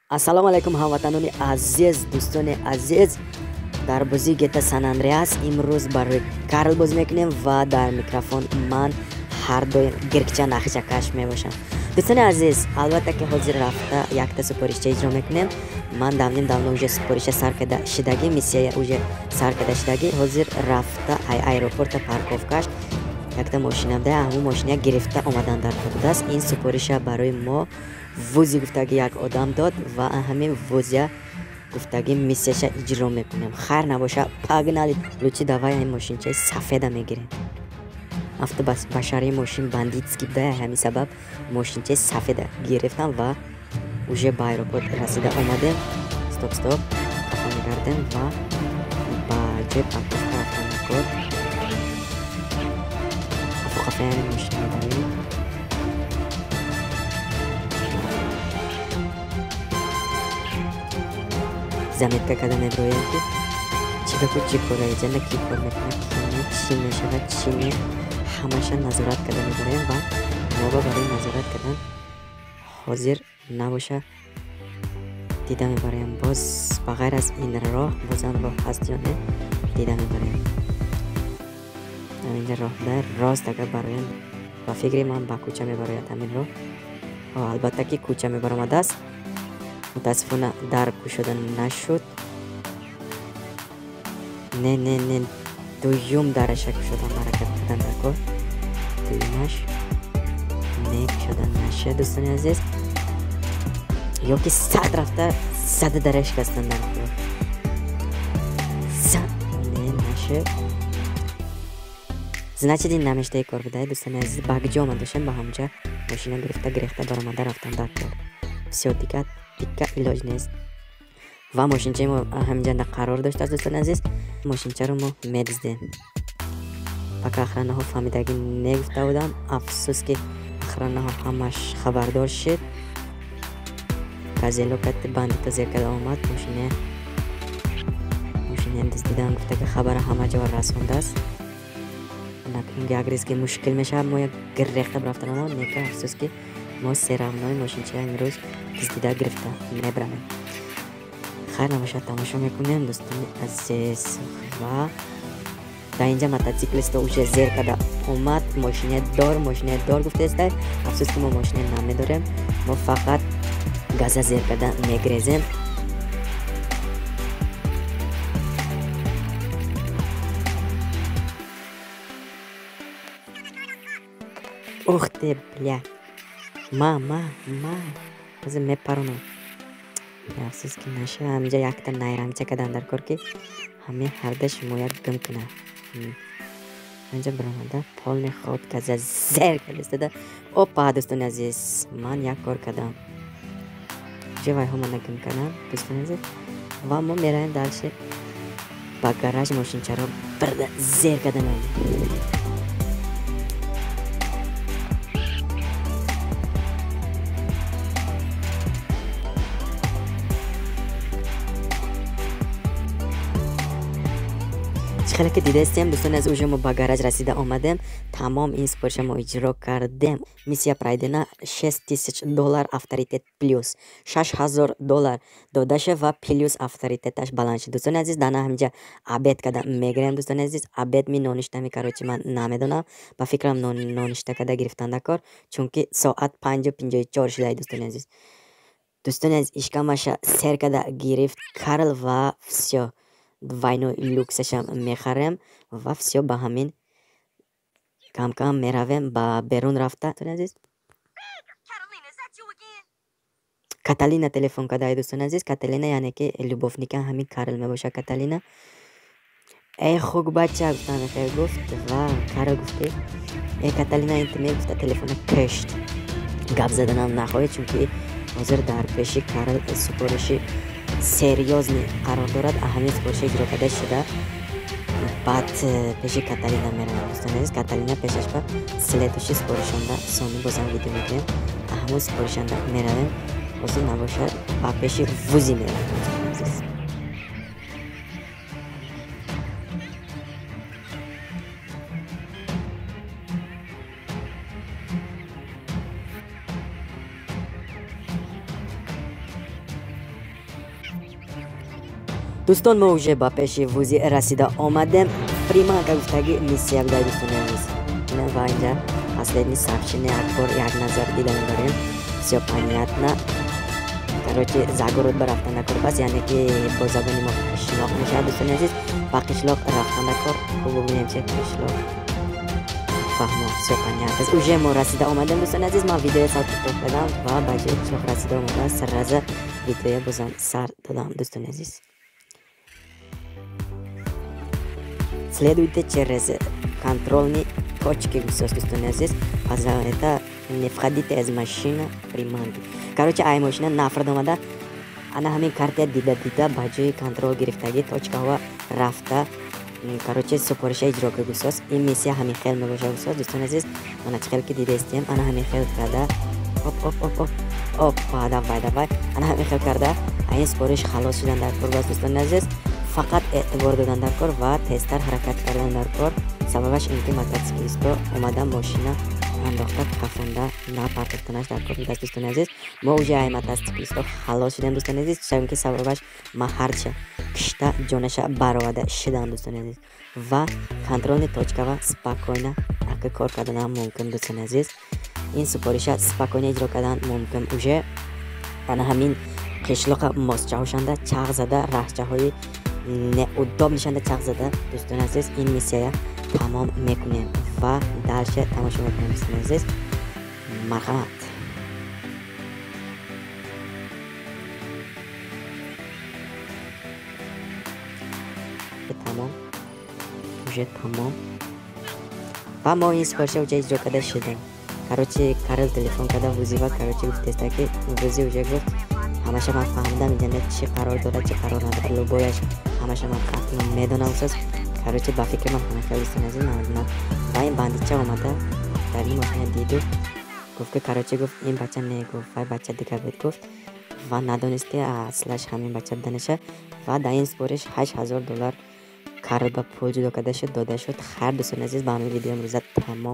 ассалому алайкум ҳамватанони азиз, дӯстони азиз. дар бозии GTA San Andreas имрӯз барои Карл бозӣ мекунем ва дар микрофон ман ҳар доим гиркча нақшакаш мебошам. дӯстони азиз, албатта ки ҳозир рафта якта супоришча иҷро мекунем. Ман давно уже супориша сар карда шидаги, миссия уже сар карда шидаги. ҳозир рафта аэропорта парковкаш якта мошина буда, ҳамун мошина гирифта омадан дар будааст. ин супориша барои мо вузи гуфтаги як одам дод ва ҳамин вузя гуфтаги миссияша иҷро мекунем. хайр набоша, пагнали. лучи давай ин мошинчаи сафеда мегирем. автобашари мошин бандитский буда, ҳамин сабаб мошинчаи сафеда гирифтам ва уже ба аэропорт расида омадем. стоп кафа мегардем ва ба ҷои парковка рафтам мекор. кафеяни мошина мебарем. заметка карда меброем ки чидаку чӣ кора ҷана ки кор мекунад, чӣ мешавад, чӣ не, ҳамаша назорат карда мебарем ва моба барои назорат кардан ҳозир набоша дида мебарем. боз ба ғайр аз ин роҳ бозам роҳ ҳаст ё не, дида мебарем. ҳаминҷа роҳ дар рост агар бароем ба фикри ман ба кӯча мебарояд ҳамин роҳ. албатта ки кӯча мебаромадааст. мутаассифона дар кушода нашуд. не дуюм дараша кушодан ҳаракат кардан дар кор. дуюмаш не кушода наша, дӯстони азиз. ё ки сад рафта сада дара шикастан дар кор. не наша. значит ин намештаи кор будай, дӯстони азиз. багҷо омад бошем ба ҳамҷа мошина гирехта баромада рафтам дар кор. всё дикка илоҷ нест. ва мошинчаи мо ҳаминҷанда қарор доштааст. дӯстони азиз, мошинчаро мо медиздем. пока охранаҳо фаҳмидаги негуфта будам. афсус ки охранаҳо ҳамаш хабардор шид. газело кати бандито зеркала омад. мошина диздидан гуфта ки хабара ҳама ҷо расондааст. як ризги мушкил мешавад. мо як гирехта рафтан омад. нека афсус ки мо серавнои мошинчаи имрӯз диздида гирифта мебарамем. хайр набошад, тамошо мекунем дӯстони азиз. ва дар инҷа мотоциклисто уже зер карда омад. мошинаи дор гуфтеастай. афсус ки мо мошина намедорем. мо фақат газа зер карда мегирезем. ух ты, бля. ма ҳозир мепаронам. афсус ки наша. ҳаминҷа якта найрамча кардан дар кор ки ҳамин ҳарда шимоят гум кунад. ҳаминҷа биромада полни ход газа зер карда истода. опа, дӯстони азиз, ман як кор кардам. ҷо вайҳо мана гум кардам, дӯстони азиз. ва мо меравем далше ба гараж мошинчаро барда зер карда меоем. хеле ки дидаистем дӯстони азиз, уже мо ба гараж расида омадем. тамом ин супориша мо иҷро кардем. миссия пройдена. $6000 авторитет плюс $6000 додаша ва плюс авторитеташ баланд шуд. дӯстони азиз, дана ҳаминҷа абед карда мегирем. дӯстони азиз, абед ми ноништа ми карочи ман намедонам. ба фикрам ноништа карда гирифтан дар кор, чунки соат 5:54 шудай. дӯстони азиз, ишкамаша сер карда гирифт Карл ва всё двойной люксашам мехарем ва всё ба ҳамин кам меравем ба берун рафта. Каталина телефон кадай, дӯстони азиз. Каталина яъне ки любовника ҳамин Карл мебоша. Каталина хук бача гуфта мехоҳ гуфт ва Карл гуфт Каталина инт мегуфта телефона кашт. гап заданам нахоҳӣ, чунки ҳозир дар пеши Карл супориши серьёзный қарор дорад. ҳамин супориша иҷро карда шуда баъд пеши Каталина меравем. дӯстони азиз, Каталина пешаш ба следующий супоришанда сони бозам видео мегирем. ҳамун супоришанда меравем. ҳозир набошад ба пеши вузи меравем. دوستان ما уже ба пеши вузи расида омадем. Приманка гуфтаги миссия буда دوستон азиз. Ина ва инҷа последний сообщение як бор як назар дида мебарем. Всё понятно. Короче, загород ба рафтанда кор бас, яъне ки бо забони мо қишлоқ мешавад дӯстони азиз. Ба қишлоқ рафтанда кор. Хуб бубинем че қишлоқ. Фаҳмо, всё понятно. Уже мо расида омадем дӯстони азиз. Ман видео сар додам ва ба ҷои қишлоқ расида омадам. Сразу видео бозам сар додам дӯстони азиз. Следуйте через контрольные точки, достони азиз. За это не входите из машины приманки. Короче, ай машина нафрад омада. Ана ҳамин карта дида ба ҷои контрол гирифтаги точкаҳо рафта. Короче, супориша иҷро ки гусос. Ин миссия ҳамин хел мебоша гусос. Дӯстони азиз, ана чӣ хел ки дидаистем. Ана ҳамин хел карда. Оп, давай. Ана ҳамин хел карда. Ин супориш халос шудан дар кор бас дӯстони азиз. Фақат эътибор додан дар кор ва тезтар ҳаракат кардан дар кор. Сабабаш ин ки мотоциклисто омада машина андохта кафонда на партофтанаш дар кор будаст дӯстони азиз. Мо уже ай мотоциклисто халос шудем дӯстони азиз. Чунки ки сабабаш ма ҳарча кишта ҷонаша баровада шидам дӯстони азиз. Ва контролни точкава спокойно ака кор кардан мумкин дӯстони азиз. Ин супориша спокойно иҷро кардан мумкин. Уже ана ҳамин қишлоқа мосчаҳошанда чағ зада раҳчаҳои неудобнишанда чағ зада дӯстони азиз ин миссия тамом мекунем ва дальше тамошо мекунем дӯстони азиз. Марҳамат. Тамом. Уже тамом. Ва мо ин сипориша уже иҷро карда шудем. Короче, Карл телефон карда вузива, короче гуфтеста ки вузи уже гуфт ҳамаша ман фаҳмидам интернет чӣ қарор дорад, чӣ қарор надорад. Лубояш ҳамаша ман қатъан медонам усос. Короче ба фикри ман ҳамаша дӯстони азиз ман ва ин бандича омада дар ин машина диду. Гуфт ки короче гуфт ин бача не гуфт, вай бача дигар буд гуфт. Ва надонист ки аслаш ҳамин бача буданаша. Ва дар ин супориш $8000 Карл ба пул ҷудо карда шуд, дода шуд. Хайр дӯстони азиз, ба ҳамин видео имрӯза тамом.